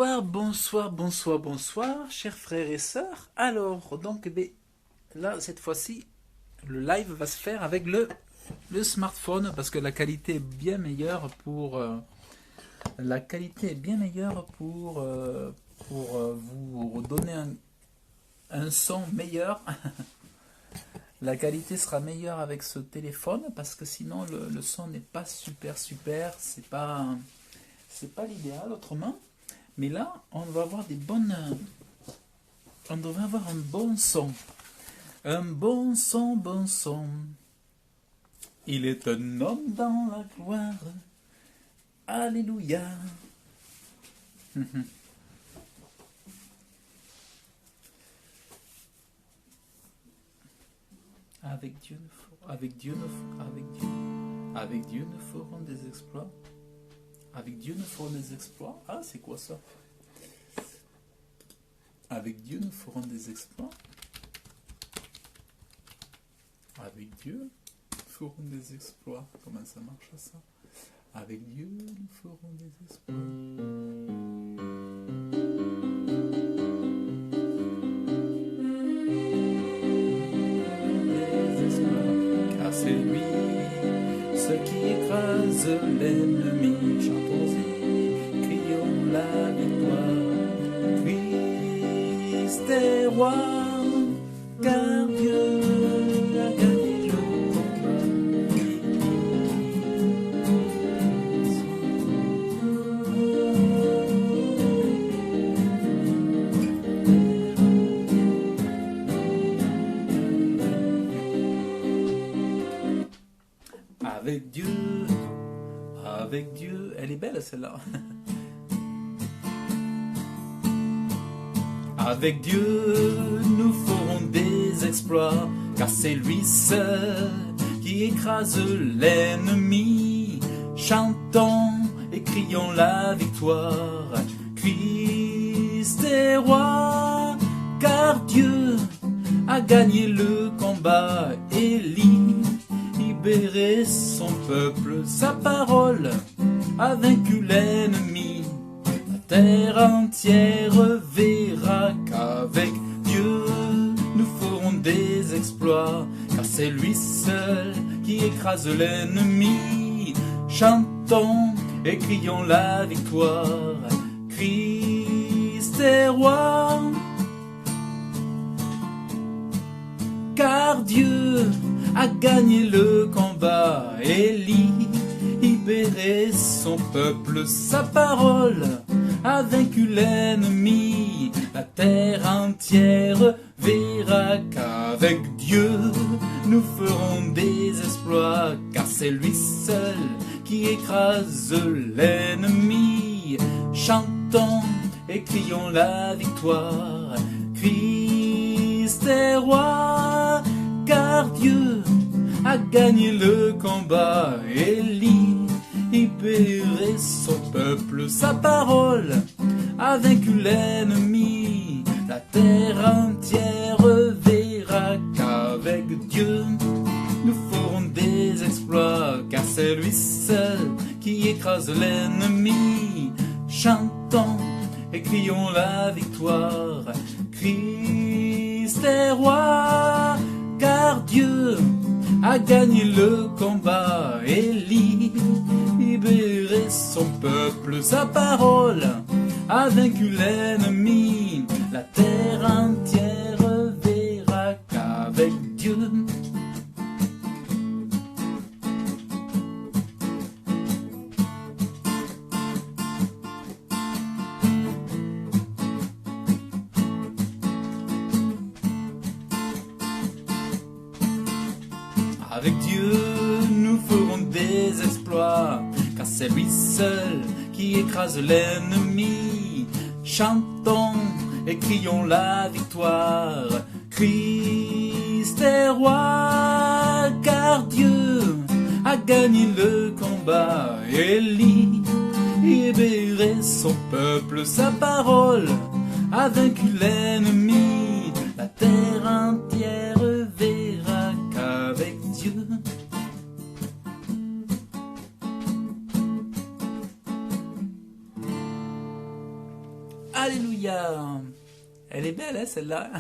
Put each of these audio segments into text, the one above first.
Bonsoir, chers frères et sœurs. Alors, donc, là, cette fois-ci, le live va se faire avec le smartphone parce que la qualité est bien meilleure pour vous donner un son meilleur. La qualité sera meilleure avec ce téléphone parce que sinon le son n'est pas super. C'est pas l'idéal autrement. Mais là, on va avoir on devrait avoir un bon son. Un bon son. Il est un homme dans la gloire. Alléluia. Avec Dieu, nous ferons des exploits. Avec Dieu, nous ferons des exploits. Ah, c'est quoi ça? Avec Dieu, nous ferons des exploits. Avec Dieu, nous ferons des exploits. Comment ça marche ça? Avec Dieu, nous ferons des exploits. Car c'est lui, ce qui écrase l'ennemi. Chantons-y, crions la victoire. Christ est roi, car Dieu a gagné le combat. Avec Dieu, elle est belle celle-là. Avec Dieu, nous ferons des exploits, car c'est lui seul qui écrase l'ennemi. Chantons et crions la victoire. Christ est roi, car Dieu a gagné le combat. Élie libéré son peuple, sa parole a vaincu l'ennemi. La terre entière verra qu'avec Dieu nous ferons des exploits, car c'est lui seul qui écrase l'ennemi. Chantons et crions la victoire. Christ est roi, car Dieu a gagné le combat. Élie libéré son peuple, sa parole a vaincu l'ennemi. La terre entière verra qu'avec Dieu nous ferons des exploits, car c'est lui seul qui écrase l'ennemi. Chantons et crions la victoire. Christ est roi, car Dieu a gagné le combat. Élie libéré son peuple, sa parole a vaincu l'ennemi. La terre entière verra qu'avec Dieu nous ferons des exploits, car c'est lui seul qui écrase l'ennemi. Chantons et crions la victoire. Christ est roi, car Dieu a gagné le combat. Élie libéré son peuple, sa parole a vaincu l'ennemi. La terre entière verra qu'avec Dieu avec Dieu, nous ferons des exploits, car c'est lui seul qui écrase l'ennemi. Chantons et crions la victoire. Christ est roi, car Dieu a gagné le combat. Élie libéré son peuple, sa parole a vaincu l'ennemi. La terre entière verra qu'avec Dieu Alléluia. Elle est belle, hein, celle-là.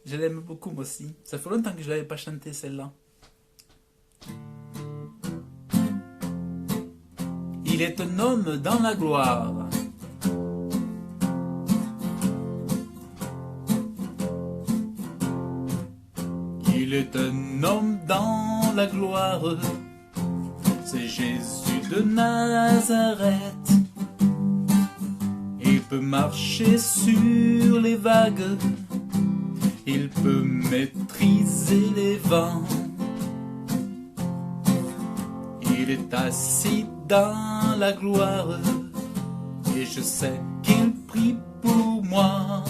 Je l'aime beaucoup, moi aussi. Ça fait longtemps que je ne l'avais pas chantée, celle-là. Il est un homme dans la gloire. Il est un homme dans la gloire. C'est Jésus de Nazareth. Il peut marcher sur les vagues. Il peut maîtriser les vents. Il est assis dans la gloire. Et je sais qu'il prie pour moi.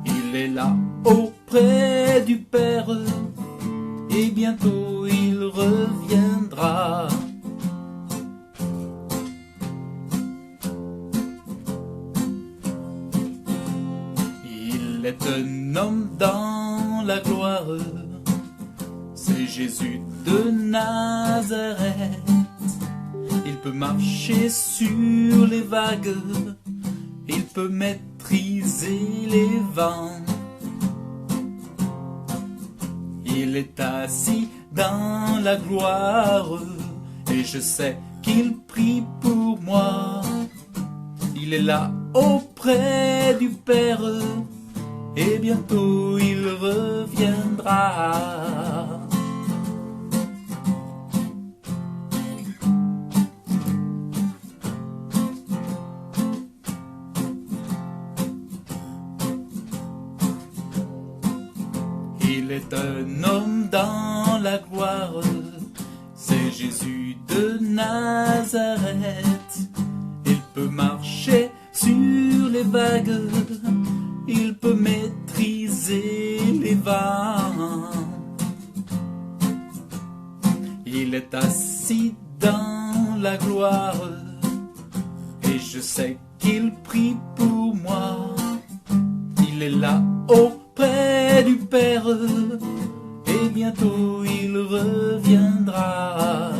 Il est là auprès du Père. Et bientôt il reviendra. Il est un homme dans la gloire. C'est Jésus de Nazareth. Il peut marcher sur les vagues. Il peut maîtriser les vents. Il est assis dans la gloire. Et je sais qu'il prie pour moi. Il est là auprès du Père. Et bientôt il reviendra. Il est un homme dans la gloire. C'est Jésus de Nazareth. Il peut marcher sur les vagues. Il peut maîtriser les vents. Il est assis dans la gloire. Et je sais qu'il prie pour moi. Il est là auprès du Père. Et bientôt il reviendra.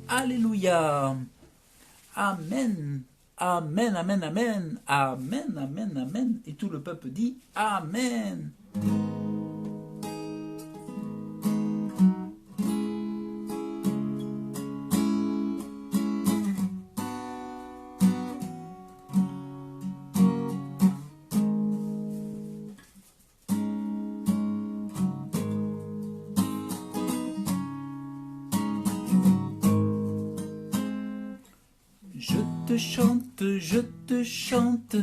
Alléluia. Amen. Amen, amen, amen. Amen, amen, amen. Et tout le peuple dit Amen. Je te chante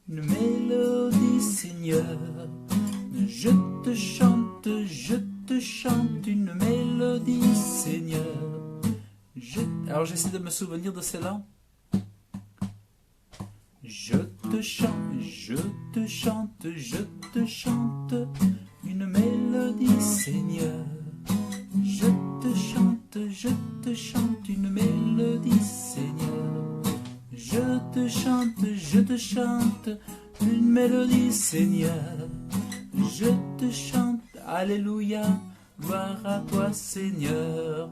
une mélodie, Seigneur. Je te chante une mélodie, Seigneur. Alors j'essaie de me souvenir de celle-là. Je te chante une mélodie, Seigneur. Je te chante une mélodie, Seigneur. Je te chante une mélodie, Seigneur. Je te chante, Alléluia, gloire à toi, Seigneur.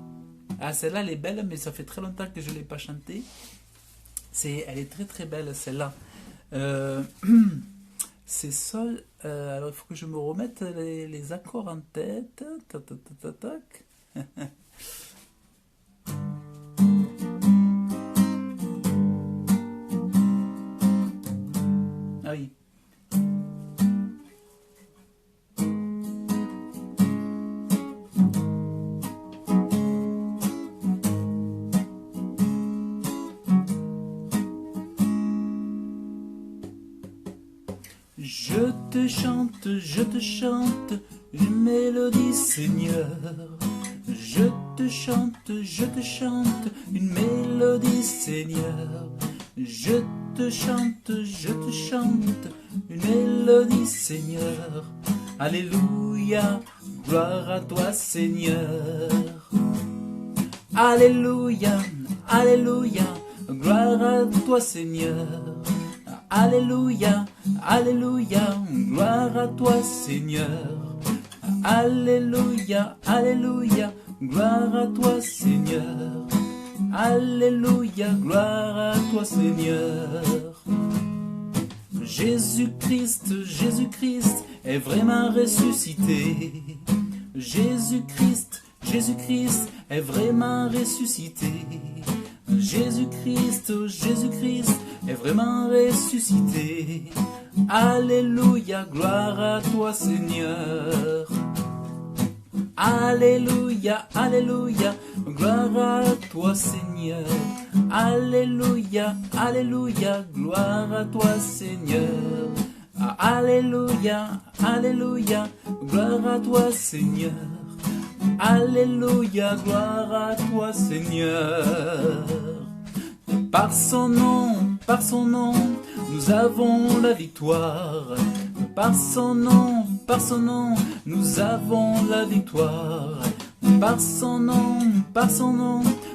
Ah, celle-là, elle est belle, mais ça fait très longtemps que je ne l'ai pas chantée. Elle est très très belle, celle-là. C'est sol. Alors, il faut que je me remette les accords en tête. Tac, tac, tac, tac. Ah oui. Je te chante une mélodie, Seigneur. Je te chante une mélodie, Seigneur. Je te chante une mélodie, Seigneur. Alléluia, gloire à toi, Seigneur. Alléluia, alléluia, gloire à toi, Seigneur. Alléluia, alléluia, gloire à toi, Seigneur. Alléluia, alléluia, gloire à toi Seigneur. Alléluia, gloire à toi Seigneur. Jésus-Christ, Jésus-Christ est vraiment ressuscité. Jésus-Christ, Jésus-Christ est vraiment ressuscité. Jésus-Christ, Jésus-Christ est vraiment ressuscité. Alléluia, gloire à toi Seigneur. Alléluia, Alléluia, gloire à toi Seigneur. Alléluia, Alléluia, gloire à toi Seigneur. Alléluia, Alléluia, gloire à toi Seigneur. Alléluia, gloire à toi Seigneur. Par son nom, nous avons la victoire. Par son nom, nous avons la victoire. Par son nom,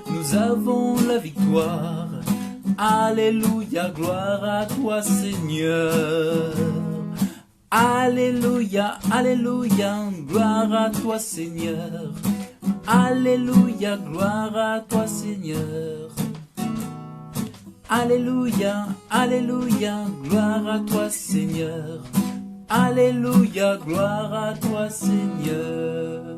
nous avons la victoire. Alléluia, gloire à toi Seigneur. Alléluia, Alléluia, gloire à toi Seigneur. Alléluia, gloire à toi Seigneur. Alléluia, Alléluia, gloire à toi Seigneur. Alléluia, gloire à toi Seigneur.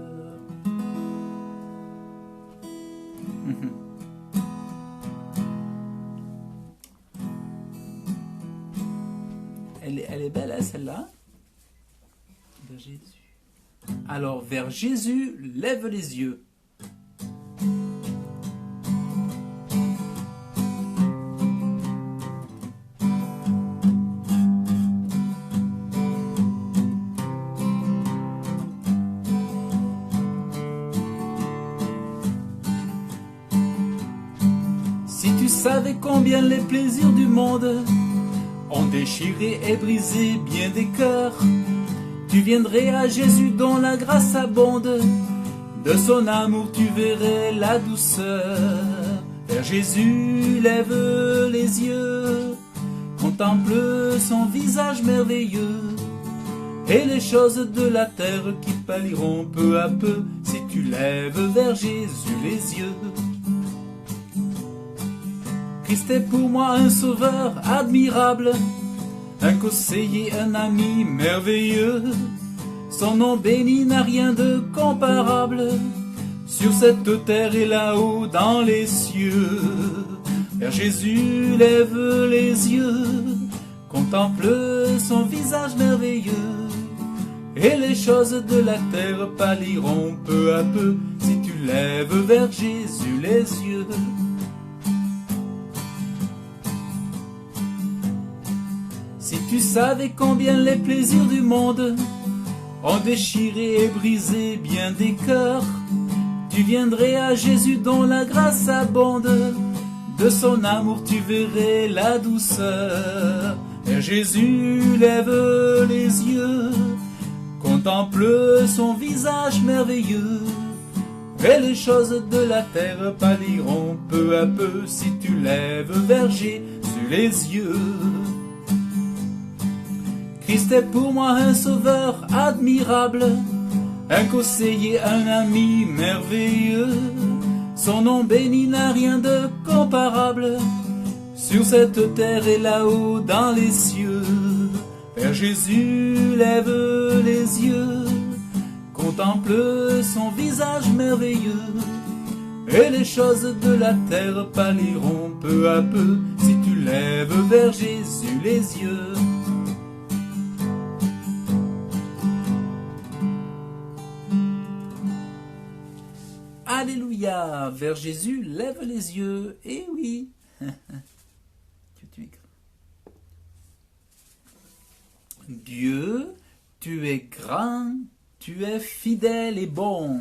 Elle est belle, hein, celle-là. Vers Jésus. Alors, vers Jésus, lève les yeux. Si tu savais combien les plaisirs du monde ont déchiré et brisé bien des cœurs, tu viendrais à Jésus dont la grâce abonde. De son amour tu verrais la douceur. Vers Jésus lève les yeux, contemple son visage merveilleux, et les choses de la terre qui pâliront peu à peu si tu lèves vers Jésus les yeux. Christ est pour moi un sauveur admirable, un conseiller, un ami merveilleux. Son nom béni n'a rien de comparable sur cette terre et là-haut dans les cieux. Vers Jésus lève les yeux, contemple son visage merveilleux, et les choses de la terre pâliront peu à peu si tu lèves vers Jésus les yeux. Si tu savais combien les plaisirs du monde ont déchiré et brisé bien des cœurs, tu viendrais à Jésus dont la grâce abonde. De son amour tu verrais la douceur. Vers Jésus lève les yeux, contemple son visage merveilleux, et les choses de la terre pâliront peu à peu si tu lèves vers Jésus les yeux. Christ est pour moi un sauveur admirable, un conseiller, un ami merveilleux. Son nom béni n'a rien de comparable sur cette terre et là-haut dans les cieux. Vers Jésus lève les yeux, contemple son visage merveilleux, et les choses de la terre pâliront peu à peu si tu lèves vers Jésus les yeux. Alléluia, vers Jésus, lève les yeux. Eh oui. Dieu, tu es grand, tu es fidèle et bon.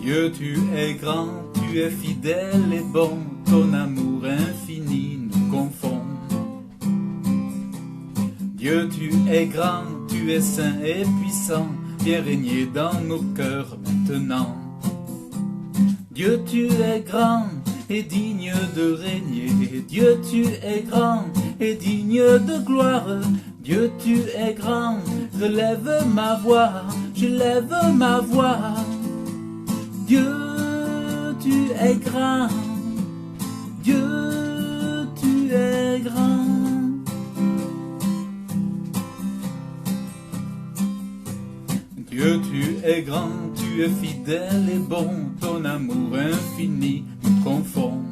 Dieu, tu es grand, tu es fidèle et bon. Ton amour infini nous confond. Dieu, tu es grand, tu es saint et puissant, viens régner dans nos cœurs maintenant. Dieu, tu es grand, et digne de régner. Dieu, tu es grand et digne de gloire. Dieu, tu es grand, je lève ma voix, je lève ma voix. Dieu, tu es grand, Dieu, tu es grand. Dieu, tu es grand, tu es fidèle et bon, ton amour infini nous confond.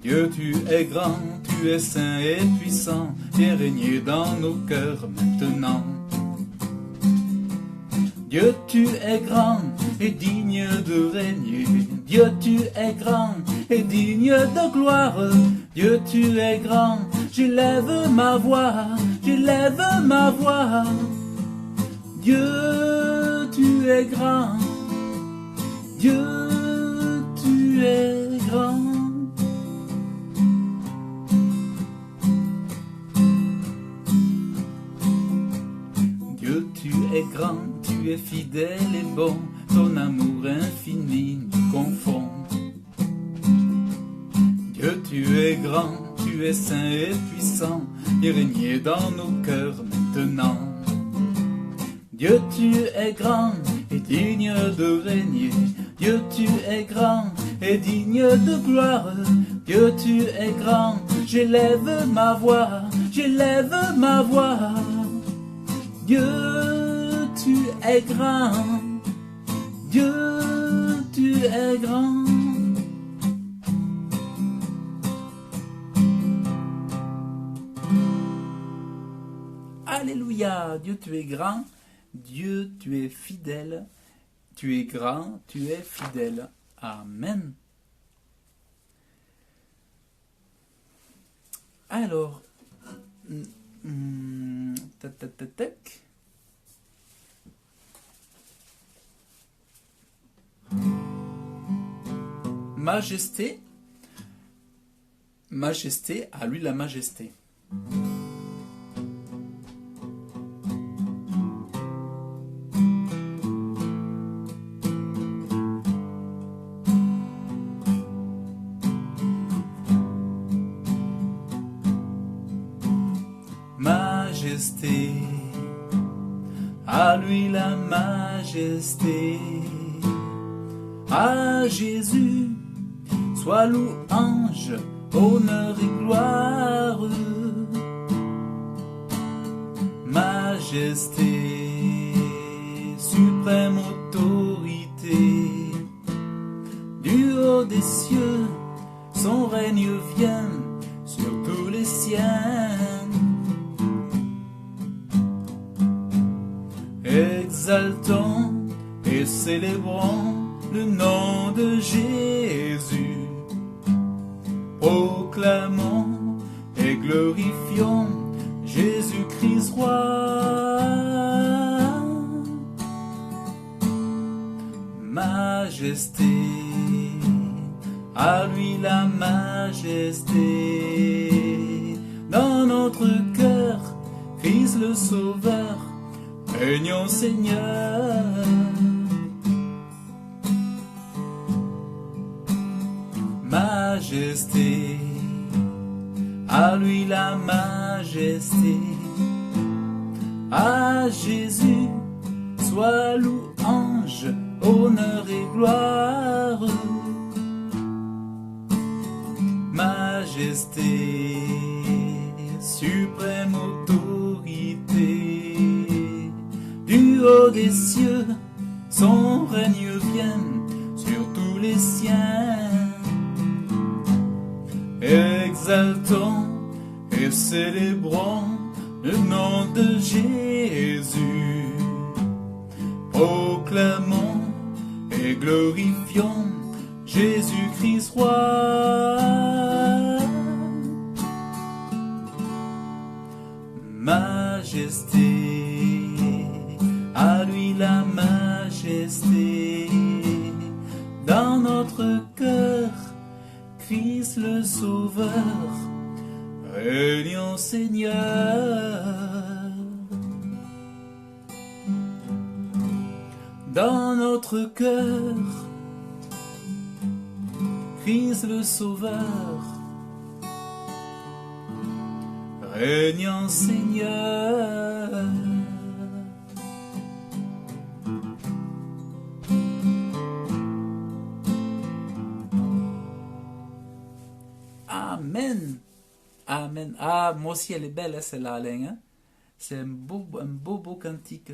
Dieu, tu es grand, tu es saint et puissant, viens régner dans nos cœurs maintenant. Dieu, tu es grand et digne de régner. Dieu, tu es grand et digne de gloire. Dieu, tu es grand, j'élève ma voix, j'élève ma voix. Dieu, tu es grand, Dieu, tu es grand. Dieu, tu es grand, tu es fidèle et bon, ton amour infini nous confond. Dieu, tu es grand, tu es saint et puissant, et régner dans nos cœurs maintenant. Dieu, tu es grand et digne de régner. Dieu, tu es grand et digne de gloire. Dieu, tu es grand, j'élève ma voix, j'élève ma voix. Dieu, tu es grand, Dieu, tu es grand. Alléluia, Dieu, tu es grand. Dieu, tu es fidèle, tu es grand, tu es fidèle. Amen. Alors, tac. Majesté, majesté, à lui la majesté. Majesté, à lui la majesté, à Jésus, soit louange, honneur et gloire. Majesté, suprême autorité, du haut des cieux, son règne vient sur tous les siens. Exaltons et célébrons le nom de Jésus. Proclamons et glorifions Jésus-Christ roi. Majesté, à lui la majesté. Dans notre cœur, Christ le Sauveur, régnons Seigneur. Majesté, à lui la majesté, à Jésus, soit louange, honneur et gloire. Majesté, suprême autorité, du haut des cieux, son règne vient sur tous les siens. Exaltons et célébrons le nom de Jésus. Proclamons et glorifions Jésus-Christ roi. Majesté, à lui la majesté. Dans notre cœur, Christ le Sauveur, régnons Seigneur. Dans notre cœur, Christ le Sauveur, régnant Seigneur. Amen. Amen. Ah, moi aussi, elle est belle, hein, celle-là, Alain. Hein? C'est un beau cantique.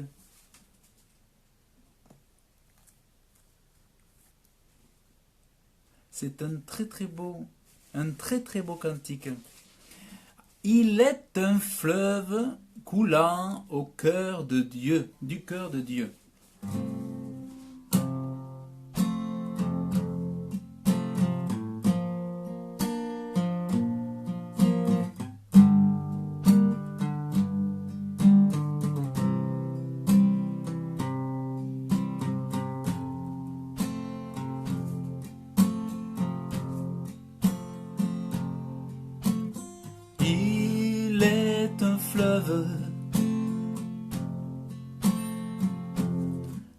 C'est un très beau cantique. Il est un fleuve coulant au cœur de Dieu, du cœur de Dieu. Il est un fleuve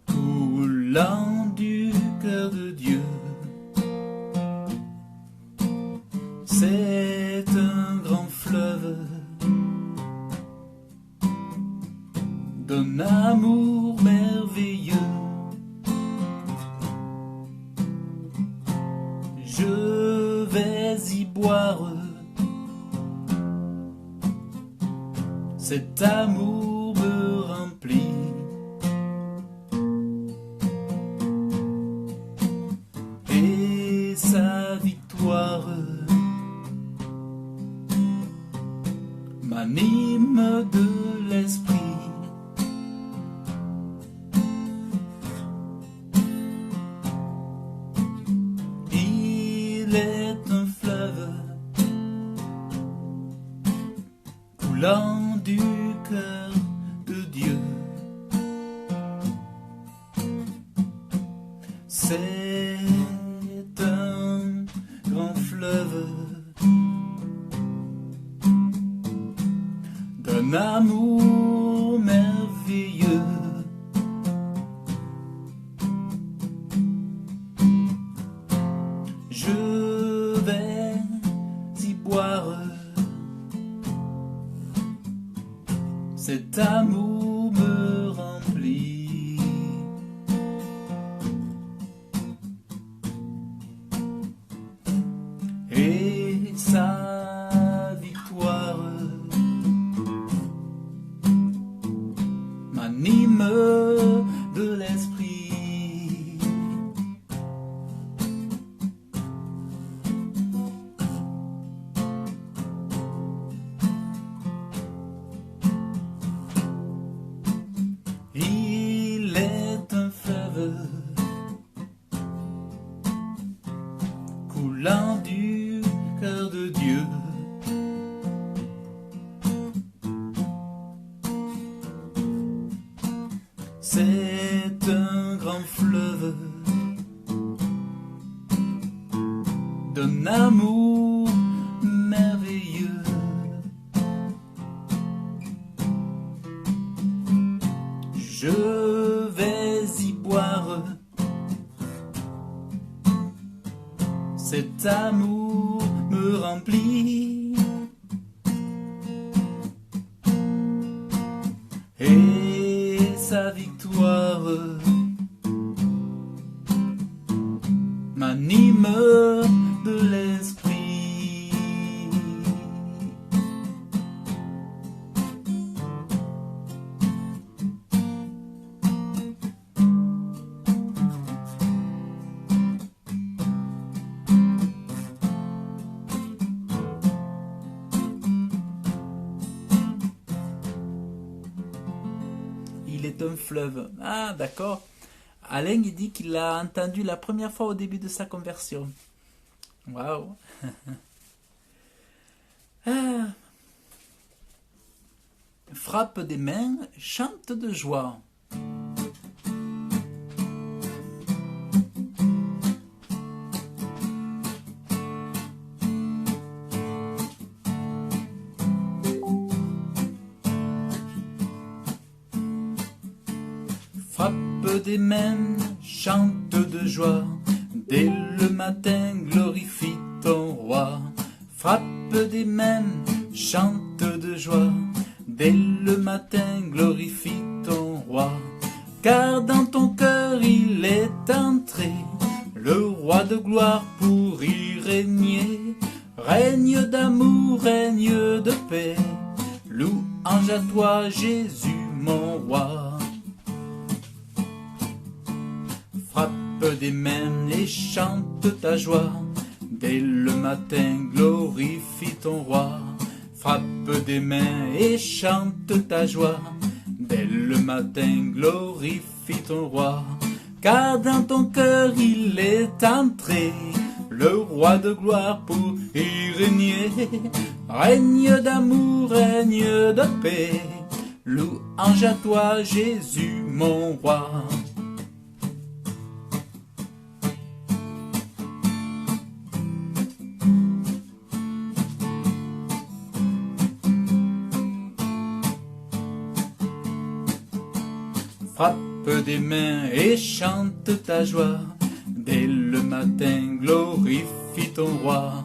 coulant du cœur de Dieu. C'est un grand fleuve d'un amour merveilleux. Je vais y boire. Cet amour me remplit. Et sa victoire m'anime de l'esprit. Il est un fleuve coulant du cœur de Dieu. C'est un grand fleuve d'un amour merveilleux. Je vais y boire. Cet amour me remplit. Et sa victoire m'anime de l'esprit. Il est un fleuve coulant du cœur de Dieu. C'est un grand fleuve d'un amour merveilleux. Je vais y boire. Cet amour me remplit. Et sa victoire m'anime de l'esprit. Il est un fleuve. Ah, d'accord. Alain, il dit qu'il l'a entendu la première fois au début de sa conversion. Waouh. Ah. Frappe des mains, chante de joie. Frappe des mains, chante de joie, Dès le matin, glorifie ton roi. Frappe des mains, chante de joie. Dès le matin, glorifie ton roi. Car dans ton cœur il est entré le roi de gloire pour y régner. Règne d'amour, règne de paix. Louange à toi, Jésus, mon roi. Frappe des mains et chante ta joie. Dès le matin, glorifie ton roi. Frappe des mains et chante ta joie. Dès le matin, glorifie ton roi. Car dans ton cœur il est entré le roi de gloire pour y régner. Règne d'amour, règne de paix. Louange à toi, Jésus, mon roi. Frappe des mains et chante ta joie. Dès le matin, glorifie ton roi.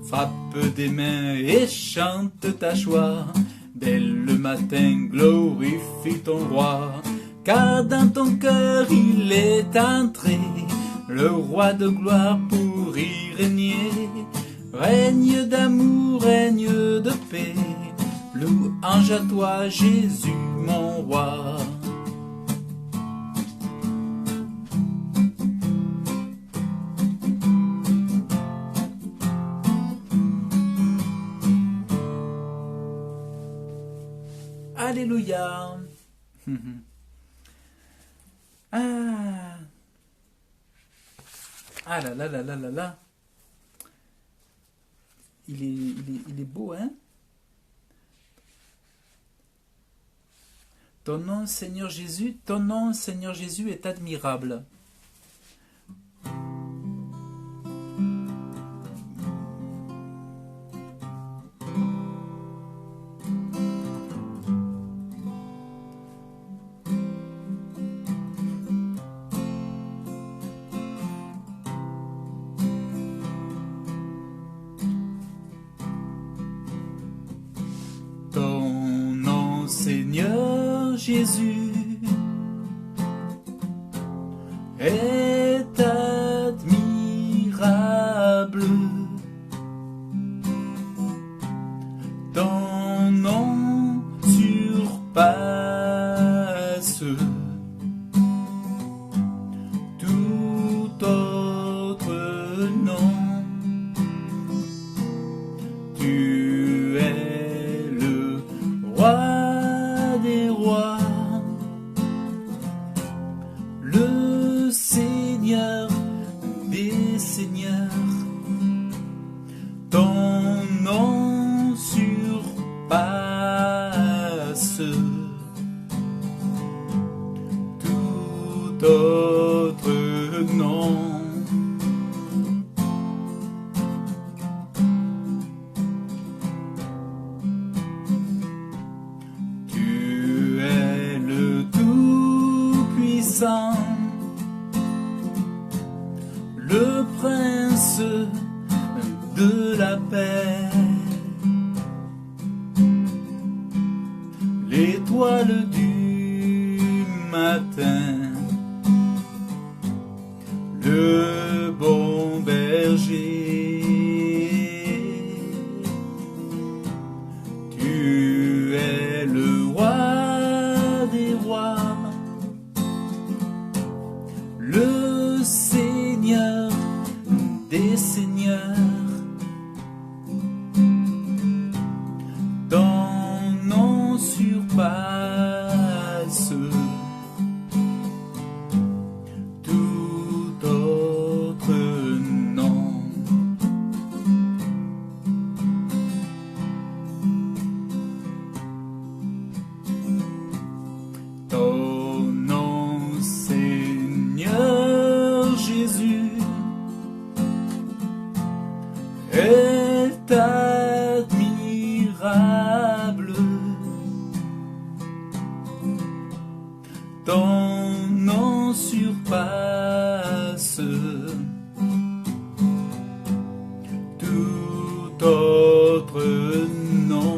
Frappe des mains et chante ta joie. Dès le matin, glorifie ton roi. Car dans ton cœur il est entré le roi de gloire pour y régner. Règne d'amour, règne de paix. Louange à toi, Jésus, mon roi. Alléluia. Ah. Ah là là là là là là. Il est beau, hein? Ton nom, Seigneur Jésus, ton nom, Seigneur Jésus, est admirable. Ton nom, Seigneur Jésus, est admirable. Ton nom surpasse tout autre nom. Tu es le roi des rois, le Seigneur des seigneurs. Ton nom surpasse tout autre nom. Tu es le Tout-Puissant, le Prince de la paix, l'étoile du matin, le bon berger. Tu es le roi des rois, le Seigneur des seigneurs. Ton nom surpasse tout autre nom. Ton nom, Seigneur Jésus, est admirable. Ton nom surpasse votre nom.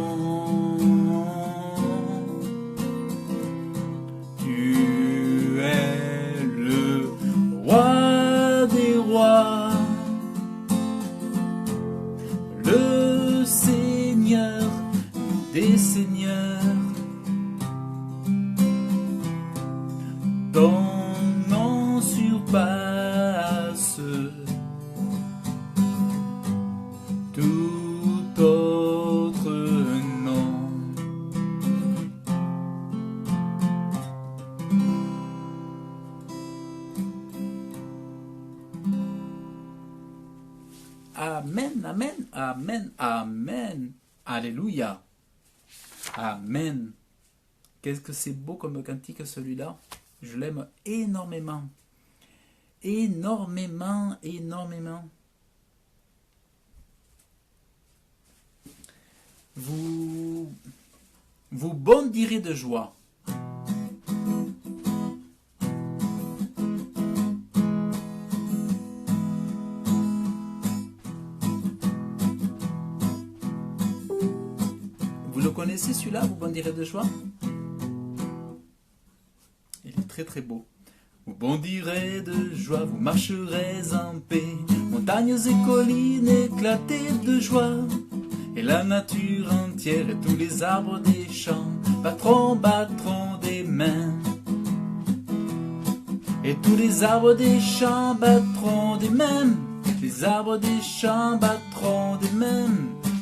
Tu es le roi des rois, le Seigneur des seigneurs. Ton nom surpasse tout autre nom. Amen, amen, amen, amen. Alléluia. Amen. Qu'est-ce que c'est beau comme cantique celui-là. Je l'aime énormément. Énormément, énormément. Vous bondirez de joie. Vous le connaissez celui-là, vous bondirez de joie? Il est très très beau. Vous bondirez de joie, vous marcherez en paix, montagnes et collines éclatées de joie, et la nature entière et tous les arbres des champs battront des mains. Et tous les arbres des champs battront des mains, les arbres des champs battront des mains,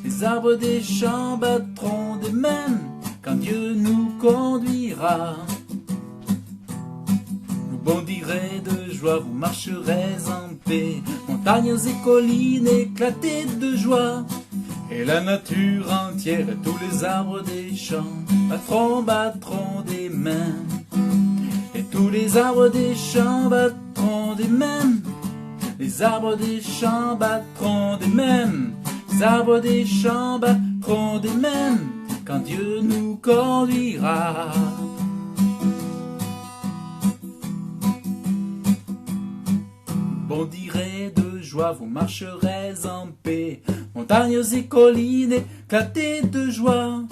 les arbres des champs battront des mains, quand Dieu nous conduira. Vous bondirez de joie, vous marcherez en paix, montagnes et collines éclatées de joie, et la nature entière et tous les arbres des champs battront des mains. Et tous les arbres des champs battront des mains, les arbres des champs battront des mains, les arbres des champs battront des mains, quand Dieu nous conduira. Vous bondirez de joie, vous marcherez en paix, montagnes et collines éclatées de joie,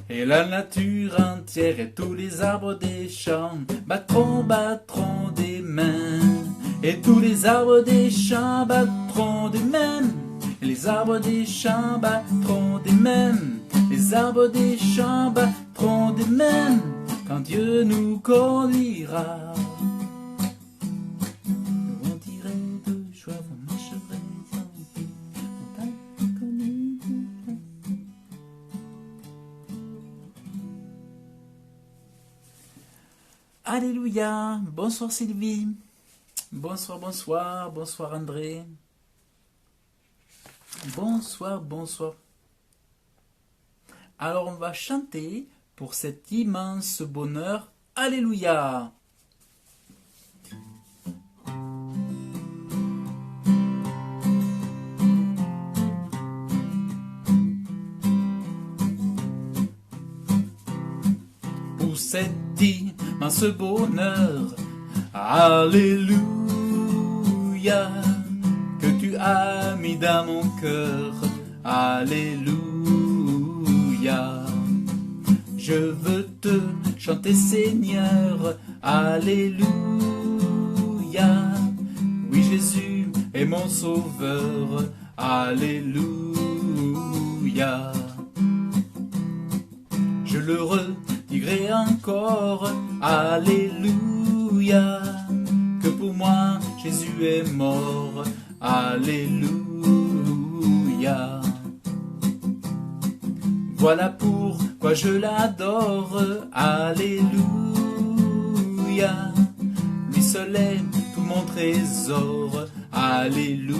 et la nature entière et tous les arbres des champs battront des mains. Et tous les arbres des champs battront des mains, et les arbres des champs battront des mains, les arbres des champs battront des mains, quand Dieu nous conduira. Alléluia. Bonsoir Sylvie. Bonsoir, bonsoir. Bonsoir André. Bonsoir, bonsoir. Alors on va chanter pour cet immense bonheur. Alléluia. Pour cet immense bonheur, alléluia, que tu as mis dans mon cœur, alléluia. Je veux te chanter Seigneur, alléluia. Oui, Jésus est mon sauveur, alléluia. Je le redirai encore, alléluia, que pour moi Jésus est mort, alléluia. Voilà pourquoi je l'adore, alléluia. Lui seul est tout mon trésor, alléluia.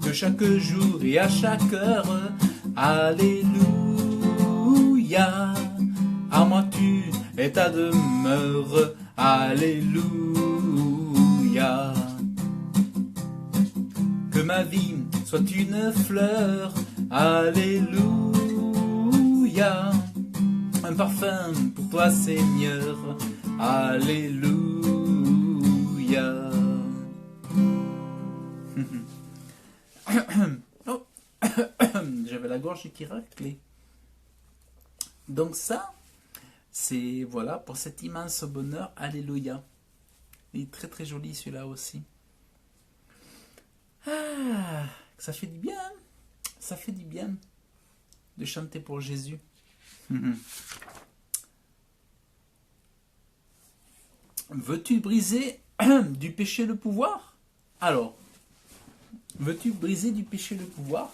Que chaque jour et à chaque heure, alléluia, à moi tu es ta demeure, alléluia. Que ma vie soit une fleur, alléluia, un parfum pour toi Seigneur, alléluia. Oh. J'avais la gorge qui raclait. Donc ça, c'est voilà pour cet immense bonheur. Alléluia. Il est très très joli celui-là aussi. Ah, ça fait du bien. Hein. Ça fait du bien de chanter pour Jésus. Veux-tu briser du péché le pouvoir? Alors, veux-tu briser du péché le pouvoir?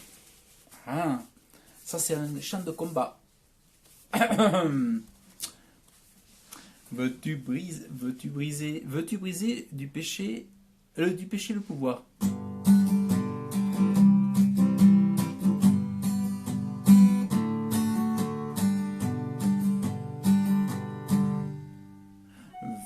Ah, ça c'est un chant de combat. Veux-tu briser du péché le pouvoir?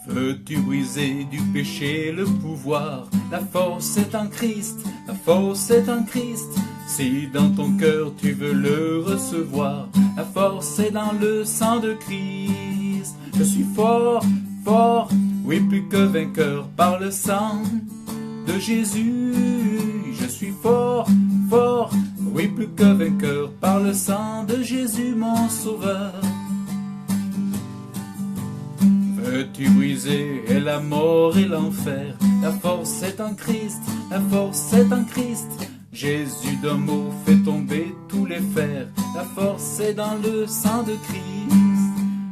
Veux-tu briser du péché le pouvoir? La force est en Christ, la force est en Christ. Si dans ton cœur tu veux le recevoir, la force est dans le sang de Christ. Je suis fort, fort, oui plus que vainqueur par le sang de Jésus. Je suis fort, fort, oui plus que vainqueur par le sang de Jésus mon sauveur. Veux-tu briser la mort et l'enfer? La force est en Christ, la force est en Christ. Jésus d'un mot fait tomber tous les fers. La force est dans le sang de Christ.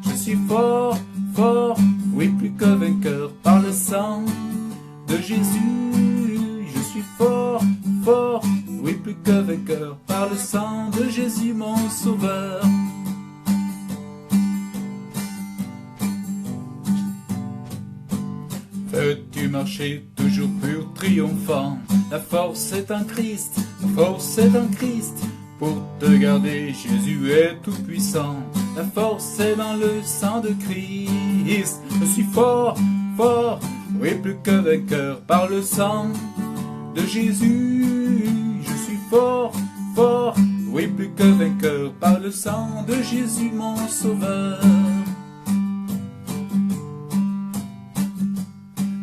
Je suis fort, fort, oui plus que vainqueur par le sang de Jésus. Je suis fort, fort, oui plus que vainqueur par le sang de Jésus mon sauveur. Veux-tu marcher toujours pur triomphant? La force est en Christ, la force est en Christ. Pour te garder, Jésus est tout puissant. La force est dans le sang de Christ. Je suis fort, fort, oui plus que vainqueur par le sang de Jésus. Je suis fort, fort, oui plus que vainqueur par le sang de Jésus mon sauveur.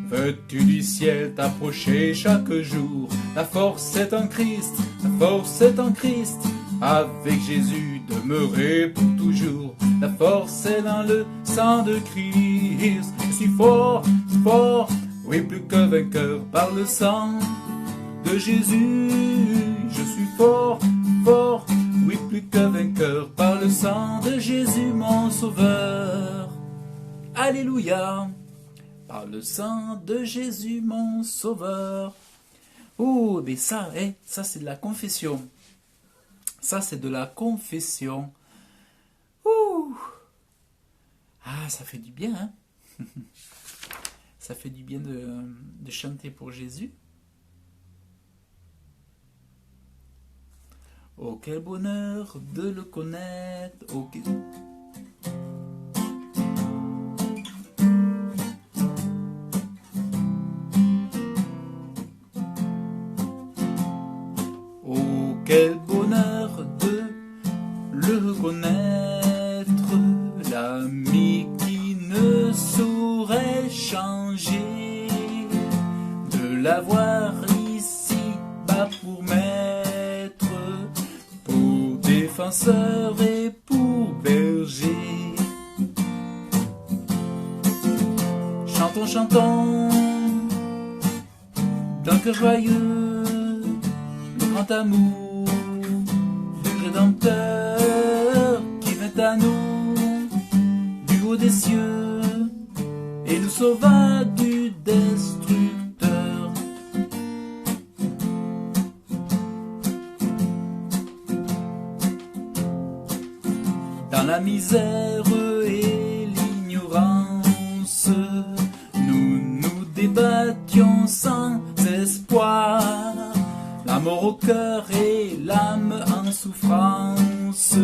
Veux-tu du ciel t'approcher chaque jour? La force est en Christ, la force est en Christ. Avec Jésus demeurer pour toujours. La force est dans le sang de Christ. Je suis fort, fort, oui plus que vainqueur par le sang de Jésus. Je suis fort, fort, oui plus que vainqueur par le sang de Jésus mon sauveur. Alléluia. Par le sang de Jésus, mon sauveur. Oh, mais ça, ça c'est de la confession. Ça c'est de la confession. Ouh. Ah, ça fait du bien, hein. Ça fait du bien de chanter pour Jésus. Oh, quel bonheur de le connaître. Oh, quel bonheur de le connaître, l'ami qui ne saurait changer, de l'avoir ici bas pour maître, pour défenseur et pour berger. Chantons, chantons, d'un cœur joyeux, le grand amour du Rédempteur qui vint à nous du haut des cieux et nous sauva du destructeur. Dans la misère et l'ignorance, nous nous débattions sans espoir, la mort au cœur et l'âme en souffrance,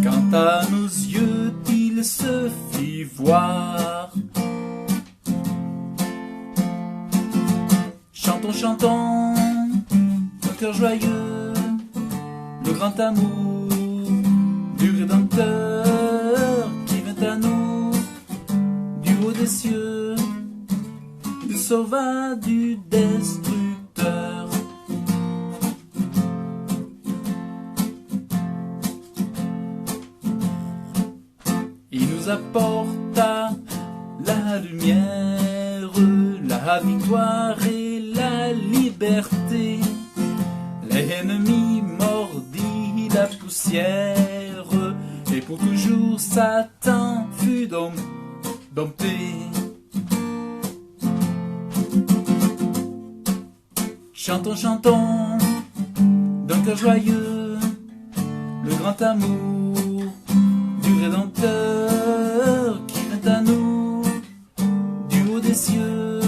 quand à nos yeux il se fit voir. Chantons, chantons, un cœur joyeux, le grand amour du Rédempteur qui vint à nous du haut des cieux, il sauva du destructeur. nous apporta la lumière, la victoire et la liberté. L'ennemi mordit la poussière, et pour toujours Satan fut dompté. Chantons, chantons, d'un cœur joyeux, le grand amour du Rédempteur qui vint à nous du haut des cieux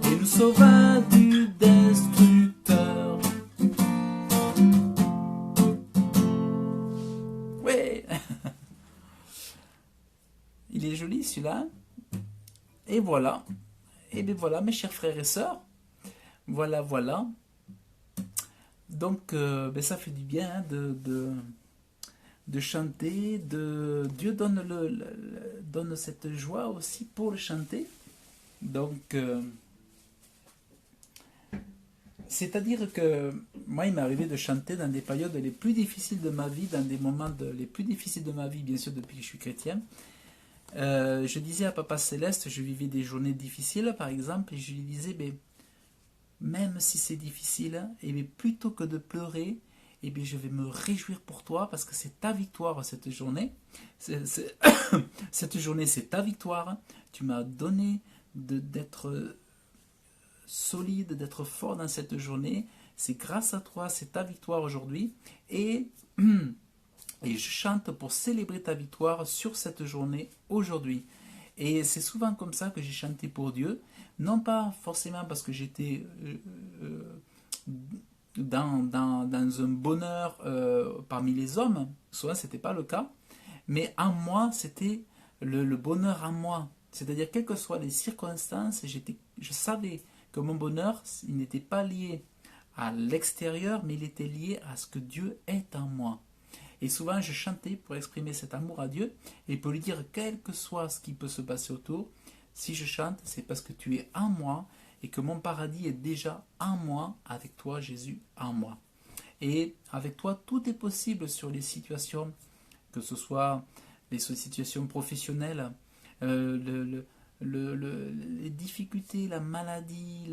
et nous sauva du destructeur. Ouais. Il est joli celui-là. Et voilà. Et bien voilà mes chers frères et sœurs. Voilà, voilà. Donc, ben ça fait du bien hein, de chanter. Dieu donne cette joie aussi pour le chanter. Donc, c'est-à-dire que moi, il m'est arrivé de chanter dans des périodes les plus difficiles de ma vie, dans des moments les plus difficiles de ma vie, bien sûr, depuis que je suis chrétien. Je disais à Papa Céleste, je vivais des journées difficiles, par exemple, et je lui disais, ben, même si c'est difficile, et bien plutôt que de pleurer, et bien je vais me réjouir pour toi parce que c'est ta victoire cette journée. Cette journée, c'est ta victoire. Tu m'as donné d'être solide, d'être fort dans cette journée. C'est grâce à toi, c'est ta victoire aujourd'hui. Et je chante pour célébrer ta victoire sur cette journée aujourd'hui. Et c'est souvent comme ça que j'ai chanté pour Dieu. Non pas forcément parce que j'étais dans un bonheur parmi les hommes, souvent ce n'était pas le cas, mais en moi, c'était le bonheur en moi. C'est-à-dire, quelles que soient les circonstances, je savais que mon bonheur, il n'était pas lié à l'extérieur, mais il était lié à ce que Dieu est en moi. Et souvent, je chantais pour exprimer cet amour à Dieu et pour lui dire, quel que soit ce qui peut se passer autour, si je chante, c'est parce que tu es en moi et que mon paradis est déjà en moi, avec toi, Jésus, en moi. Et avec toi, tout est possible sur les situations, que ce soit les situations professionnelles, les difficultés, la maladie,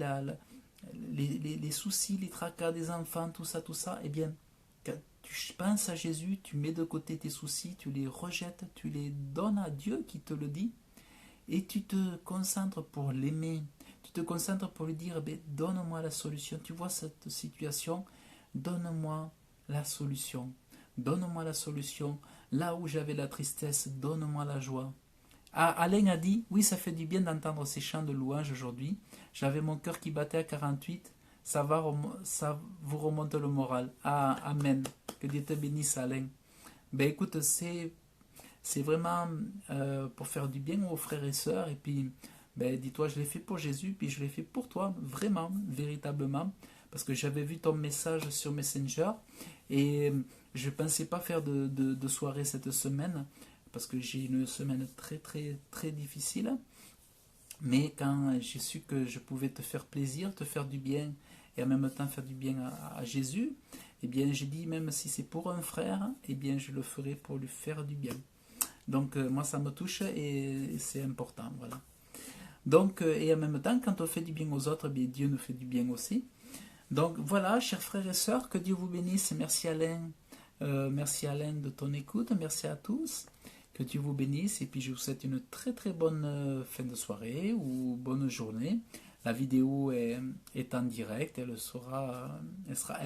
les soucis, les tracas des enfants, tout ça, eh bien, quand tu penses à Jésus, tu mets de côté tes soucis, tu les rejettes, tu les donnes à Dieu qui te le dit, et tu te concentres pour l'aimer, tu te concentres pour lui dire, donne-moi la solution, tu vois cette situation, donne-moi la solution, donne-moi la solution, là où j'avais la tristesse, donne-moi la joie. Alain a dit, oui, ça fait du bien d'entendre ces chants de louange aujourd'hui, j'avais mon cœur qui battait à 48, ça vous remonte le moral. Ah, amen, que Dieu te bénisse Alain. Écoute, c'est vraiment pour faire du bien aux frères et sœurs, et puis dis-toi, je l'ai fait pour Jésus, puis je l'ai fait pour toi, vraiment, véritablement, parce que j'avais vu ton message sur Messenger, et je ne pensais pas faire de soirée cette semaine, parce que j'ai une semaine très très très difficile, mais quand j'ai su que je pouvais te faire plaisir, te faire du bien, et en même temps faire du bien à Jésus, eh bien j'ai dit, même si c'est pour un frère, eh bien je le ferai pour lui faire du bien. Donc moi ça me touche et c'est important, voilà. Donc et en même temps, quand on fait du bien aux autres, eh bien Dieu nous fait du bien aussi. Donc voilà, chers frères et sœurs, que Dieu vous bénisse. Merci Alain de ton écoute, merci à tous. Que Dieu vous bénisse et puis je vous souhaite une très très bonne fin de soirée ou bonne journée. La vidéo est en direct, elle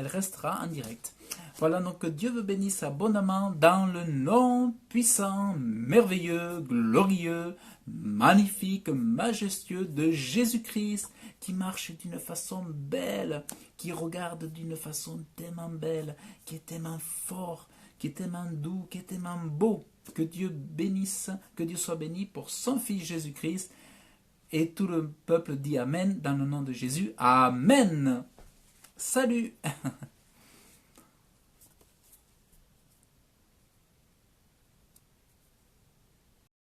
restera en direct. Voilà, donc que Dieu vous bénisse abondamment dans le nom puissant, merveilleux, glorieux, magnifique, majestueux de Jésus-Christ, qui marche d'une façon belle, qui regarde d'une façon tellement belle, qui est tellement fort, qui est tellement doux, qui est tellement beau. Que Dieu bénisse, que Dieu soit béni pour son Fils Jésus-Christ. Et tout le peuple dit Amen dans le nom de Jésus. Amen. Salut.